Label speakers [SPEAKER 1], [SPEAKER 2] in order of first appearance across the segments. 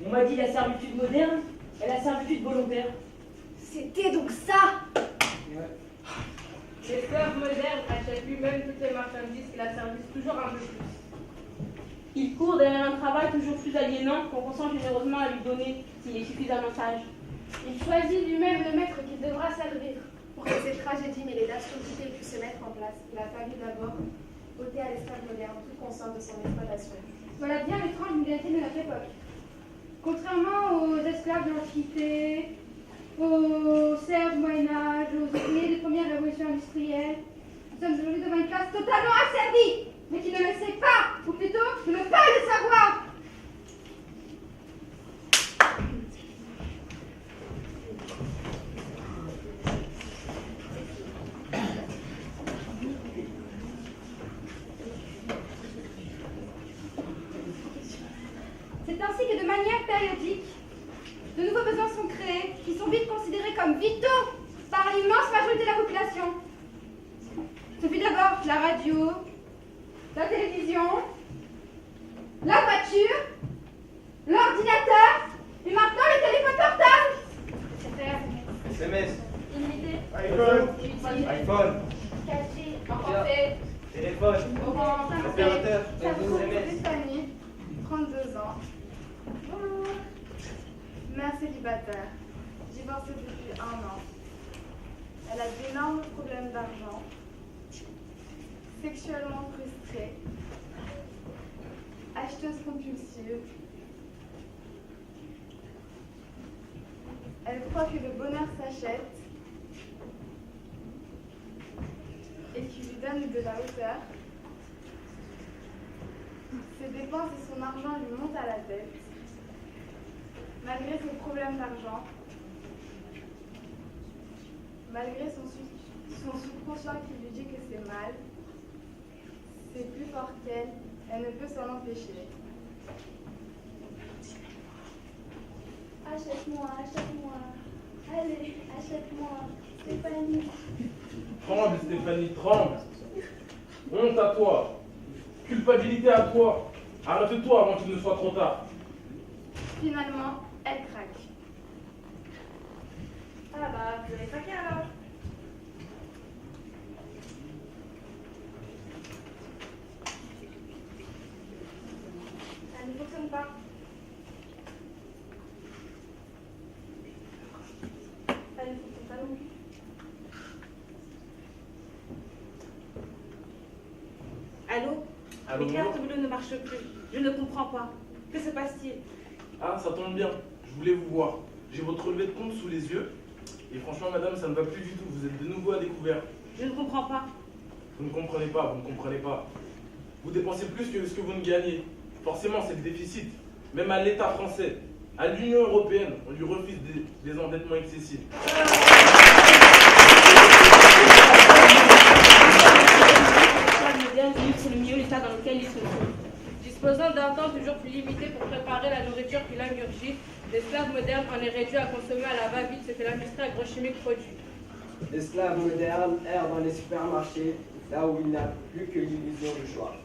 [SPEAKER 1] On m'a dit la servitude moderne et la servitude volontaire.
[SPEAKER 2] C'était donc ça.
[SPEAKER 3] L'esclave moderne achète lui-même toutes les marchandises qu'il asservisse toujours un peu plus.
[SPEAKER 1] Il court derrière un travail toujours plus aliénant qu'on consent généreusement à lui donner s'il est suffisamment sage.
[SPEAKER 2] Il choisit lui-même le maître qu'il devra servir. Pour que cette tragédie mêlée d'absurdité puisse se mettre en place, il a fallu d'abord ôter à l'esclave moderne toute conscience de son exploitation.
[SPEAKER 4] Voilà bien l'étrange modernité de notre époque. Contrairement aux esclaves de l'Antiquité, aux serfs du Moyen-Âge, aux ouvriers des premières révolutions industrielles, nous sommes aujourd'hui devant une classe totalement asservie, mais qui ne le sait pas, ou plutôt ne veut pas le savoir. C'est ainsi que de manière périodique, de nouveaux besoins sont créés, qui sont vite considérés comme vitaux par l'immense majorité de la population. Ce fut d'abord la radio, la télévision, la voiture, l'ordinateur, et maintenant le téléphone portable.
[SPEAKER 5] SMS.
[SPEAKER 2] Illimité.
[SPEAKER 5] iPhone.
[SPEAKER 2] 4G. Encore fait.
[SPEAKER 5] Téléphone. Ordinateur.
[SPEAKER 2] Ça vous
[SPEAKER 5] SMS.
[SPEAKER 2] Stéphanie, 32 ans. Bonjour. Mère célibataire. Divorcée depuis 1 an. Elle a d'énormes problèmes d'argent. Sexuellement frustrée. Acheteuse compulsive. Elle croit que le bonheur s'achète et qu'il lui donne de la hauteur. Ses dépenses et son argent lui montent à la tête. Malgré ses problèmes d'argent, malgré son subconscient qui lui dit que c'est mal, c'est plus fort qu'elle, elle ne peut s'en empêcher. Achète-moi, achète-moi. Allez, achète-moi. Stéphanie.
[SPEAKER 6] Tremble, Stéphanie, tremble. Honte à toi. Culpabilité à toi. Arrête-toi avant qu'il ne soit trop tard.
[SPEAKER 2] Finalement, elle craque.
[SPEAKER 3] Ah bah, vous avez craqué alors.
[SPEAKER 2] Ça ne fonctionne pas. Ça ne fonctionne pas non plus.
[SPEAKER 1] Allô?
[SPEAKER 6] Allô,
[SPEAKER 1] Mes cartes
[SPEAKER 6] bonjour.
[SPEAKER 1] bleues ne marchent plus. Je ne comprends pas. Que se passe-t-il?
[SPEAKER 6] Ah, ça tombe bien. Je voulais vous voir. J'ai votre relevé de compte sous les yeux. Et franchement, madame, ça ne va plus du tout. Vous êtes de nouveau à découvert.
[SPEAKER 1] Je ne comprends pas.
[SPEAKER 6] Vous ne comprenez pas, vous ne comprenez pas. Vous dépensez plus que ce que vous ne gagnez. Forcément, c'est le déficit. Même à l'État français, à l'Union européenne, on lui refuse des endettements excessifs.
[SPEAKER 1] Moderne illustre le mieux l'état dans lequel il se trouve.
[SPEAKER 3] Disposant d'un temps toujours plus limité pour préparer la nourriture qu'il ingurgite, l'esclave moderne en est réduit à consommer à la va-vite ce que l'industrie agrochimique produit.
[SPEAKER 7] L'esclave moderne erre dans les supermarchés, là où il n'a plus que l'illusion du choix.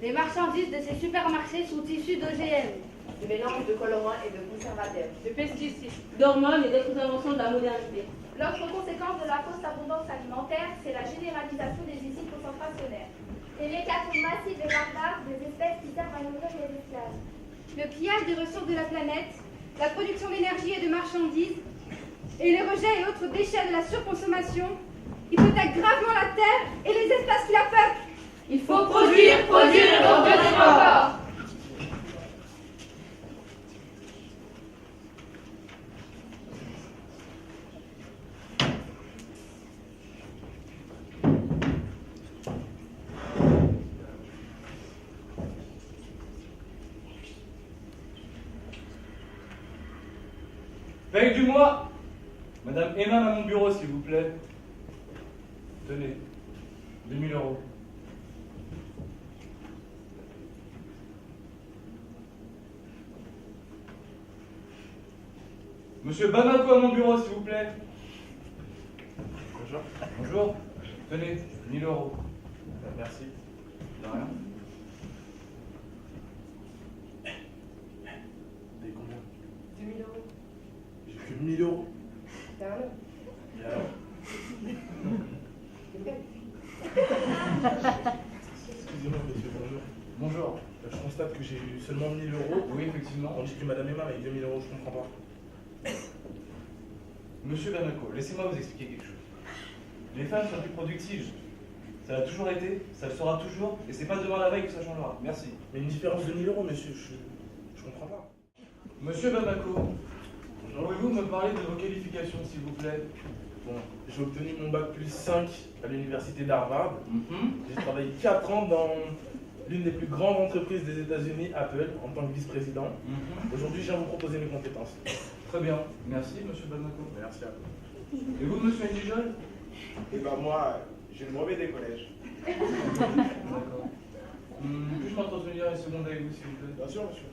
[SPEAKER 4] Les marchandises de ces supermarchés sont issues d'OGM.
[SPEAKER 8] De mélange de colorants et de conservateurs.
[SPEAKER 3] De pesticides.
[SPEAKER 1] D'hormones et d'autres inventions de la modernité.
[SPEAKER 2] L'autre conséquence de la fausse abondance alimentaire, c'est la généralisation des usines concentrationnaires. Et l'éclatement massif et barbare des espèces qui servent à nourrir les esclaves.
[SPEAKER 4] Le pillage des ressources de la planète, la production d'énergie et de marchandises, et le rejet et autres déchets de la surconsommation, hypothèquent gravement la terre et les espaces qui la peuplent.
[SPEAKER 1] Il faut produire, produire et produire encore.
[SPEAKER 9] Paye du mois. Madame Eman à mon bureau, s'il vous plaît. Tenez, 2000 €. Monsieur Bamako à mon bureau, s'il vous plaît.
[SPEAKER 6] Bonjour.
[SPEAKER 9] Bonjour. Tenez, 1000 €.
[SPEAKER 6] Merci.
[SPEAKER 9] De rien.
[SPEAKER 6] Des combien? 1000 euros.
[SPEAKER 8] C'est un homme.
[SPEAKER 6] Et alors? Excusez-moi, monsieur, bonjour.
[SPEAKER 9] Bonjour.
[SPEAKER 6] Je constate que j'ai eu seulement 1000 euros.
[SPEAKER 9] Oui, effectivement.
[SPEAKER 6] Tandis que madame Emma avec 2000 euros, je comprends pas.
[SPEAKER 9] Monsieur Bamako, laissez-moi vous expliquer quelque chose. Les femmes sont plus productives. Ça a toujours été, ça le sera toujours, et c'est pas demain la veille que ça changera. Merci.
[SPEAKER 6] Mais une différence de 1000 euros, monsieur, je comprends pas.
[SPEAKER 9] Monsieur Bamako, pouvez-vous me parler de vos qualifications, s'il vous plaît?
[SPEAKER 6] Bon, j'ai obtenu mon bac plus 5 à l'université d'Harvard. J'ai travaillé 4 ans dans l'une des plus grandes entreprises des États-Unis, Apple, en tant que vice-président. Aujourd'hui, je viens vous proposer mes compétences.
[SPEAKER 9] Très bien. Merci, monsieur Bamako.
[SPEAKER 6] Merci à vous.
[SPEAKER 9] Et vous, monsieur Indigol?
[SPEAKER 5] Et ben moi, j'ai le brevet des collèges.
[SPEAKER 9] D'accord. Puis-je m'entretenir une seconde avec vous, s'il vous plaît?
[SPEAKER 5] Bien sûr, monsieur.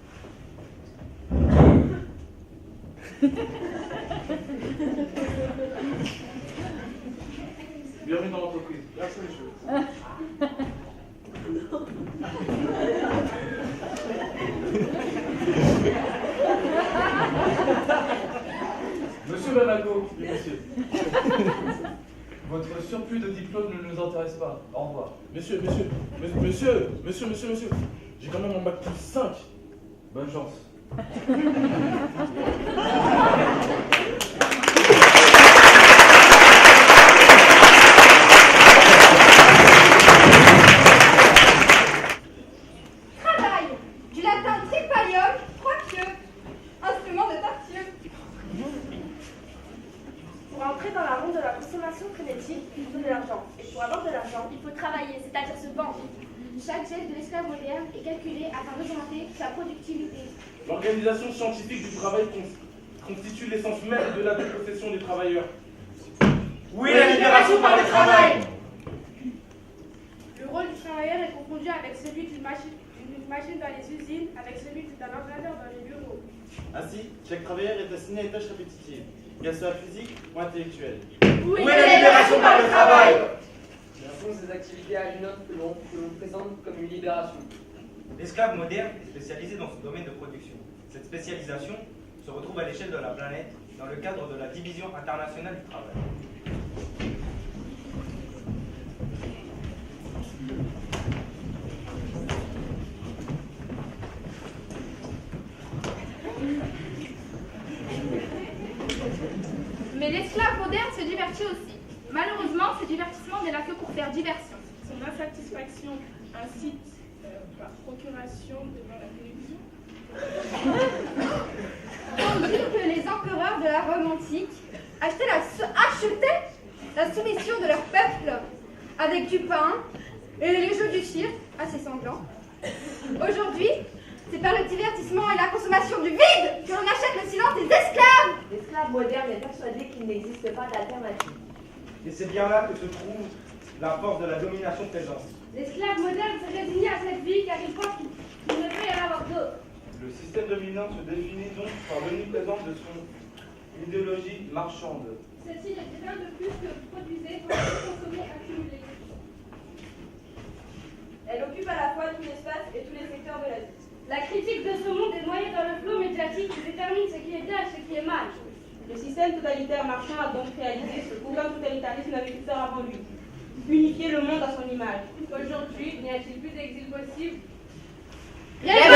[SPEAKER 9] Bienvenue dans l'entreprise.
[SPEAKER 5] Merci, monsieur.
[SPEAKER 9] Monsieur Bamako,
[SPEAKER 6] Oui, monsieur.
[SPEAKER 9] votre surplus de diplôme ne nous intéresse pas. Au revoir.
[SPEAKER 6] Monsieur, j'ai quand même mon bac plus 5.
[SPEAKER 9] Bonne chance.
[SPEAKER 4] Travail, du latin tripalium, trois queues, instrument de torture.
[SPEAKER 2] Pour entrer dans la ronde de la consommation frénétique, il faut de l'argent. Et pour avoir de l'argent,
[SPEAKER 4] Il faut travailler, c'est-à-dire se vendre. Chaque geste de l'esclave moderne est calculé afin d'augmenter sa productivité.
[SPEAKER 6] L'organisation scientifique du travail constitue l'essence même de la dépossession des travailleurs.
[SPEAKER 5] Oui, la libération par le travail.
[SPEAKER 3] Le rôle du travailleur est confondu avec celui d'une machine dans les usines, avec celui d'un ordinateur dans les bureaux.
[SPEAKER 5] Ainsi, chaque travailleur est assigné à des tâches répétitives, qu'elles soient physiques ou intellectuelles.
[SPEAKER 4] Oui,
[SPEAKER 5] la libération par le travail.
[SPEAKER 7] La réponse des activités aliénantes que l'on présente comme une libération.
[SPEAKER 10] L'esclave moderne est spécialisé dans son domaine de production. Cette spécialisation se retrouve à l'échelle de la planète dans le cadre de la Division internationale du travail.
[SPEAKER 4] Mais l'esclave moderne se divertit aussi. Malheureusement, ce divertissement n'est là que pour faire diversion.
[SPEAKER 3] Son insatisfaction incite par procuration devant la télévision.
[SPEAKER 4] Tandis que les empereurs de la Rome antique achetaient la soumission de leur peuple avec du pain et les jeux du cirque assez sanglants. Aujourd'hui, c'est par le divertissement et la consommation du vide que l'on achète le silence des esclaves.
[SPEAKER 8] L'esclave moderne est persuadé qu'il n'existe pas d'alternative.
[SPEAKER 5] Et c'est bien là que se trouve la force de la domination présente.
[SPEAKER 4] L'esclave moderne s'est résigné à cette vie car il croit qu'il ne peut y en avoir d'autre.
[SPEAKER 9] Le système dominant se définit donc par l'omniprésence de son idéologie marchande.
[SPEAKER 4] Celle-ci n'est rien de plus que produisée, consommée, accumulée.
[SPEAKER 8] Elle occupe à la fois tout l'espace et tous les secteurs de la vie.
[SPEAKER 4] La critique de ce monde est noyée dans le flot médiatique qui détermine ce qui est bien et ce qui est mal.
[SPEAKER 1] Le système totalitaire marchand a donc réalisé ce qu'aucun totalitarisme n'avait pu faire avant lui. Unifier le monde à son image.
[SPEAKER 3] Aujourd'hui, n'y a-t-il plus d'exil possible?
[SPEAKER 4] Révolution!